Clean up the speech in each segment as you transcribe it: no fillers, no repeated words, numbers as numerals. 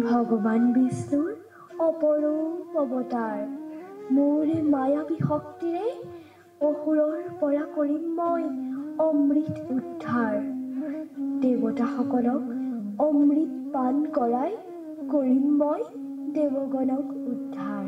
ভগৱান বিষ্ণুৰ অপৰূপ অৱতাৰ মোৰে মায়াবী শক্তিৰে অসুৰৰ পৰা কৰিম মই অমৃত উদ্ধাৰ দেৱতাসকলক অমৃত পান কৰাই কৰিম মই দেৱগণক উদ্ধাৰ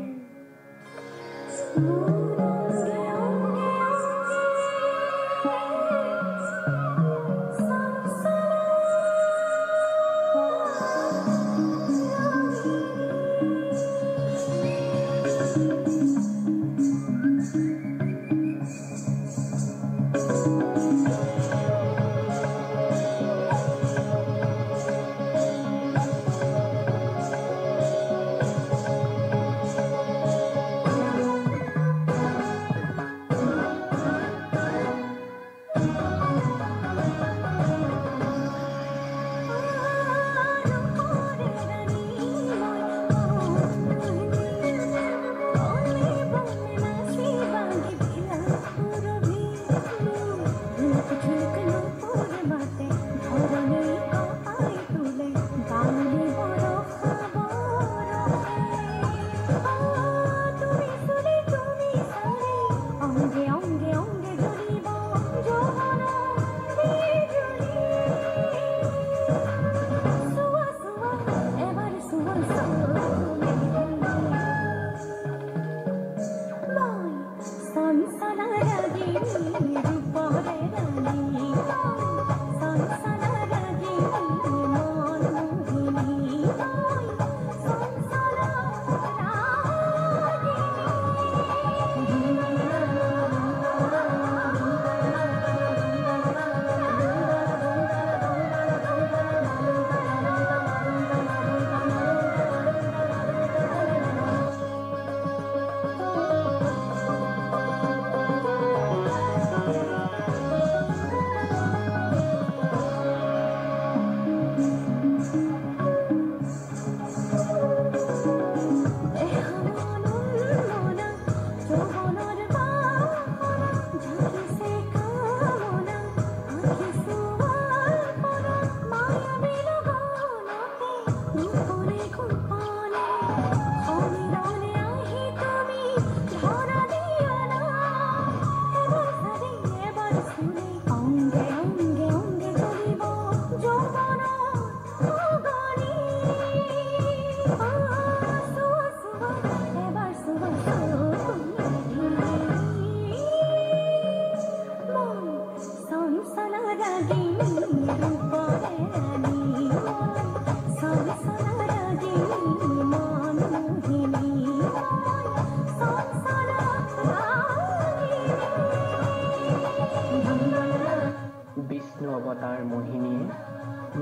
বিষ্ণু অৱতাৰ মোহিনীয়ে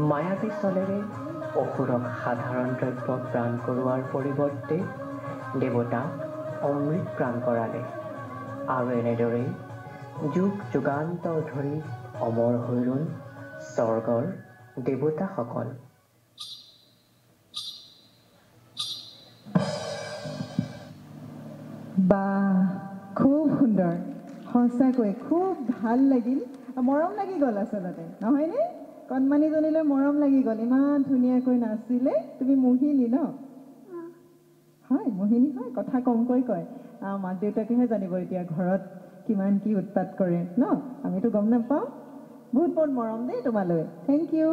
মায়াবী চলেৰে অসুৰক সাধাৰণ দ্ৰব্য প্ৰাণ কৰোৱাৰ পৰিৱৰ্তে দেৱতাক অমৃত প্ৰাণ কৰালে আৰু এনেদৰেই যুগ যুগান্তৰ ধৰি অমৰ হৈ ৰ'ল স্বৰ্গৰ দেৱতাসকল বাহ খুব সুন্দৰ সঁচাকৈ খুব ভাল লাগিল মৰম লাগি গ'ল আচলতে নহয়নে কণমানিজনীলৈ মৰম লাগি গ'ল ইমান ধুনীয়াকৈ নাচিলে তুমি মোহিনী ন হয় মোহিনী হয় কথা কমকৈ কয় মাক দেউতাকেহে জানিব এতিয়া ঘৰত কিমান কি উৎপাত কৰে ন আমিতো গম নাপাওঁ বহুত বহুত মৰম দেই তোমালৈ থেংক ইউ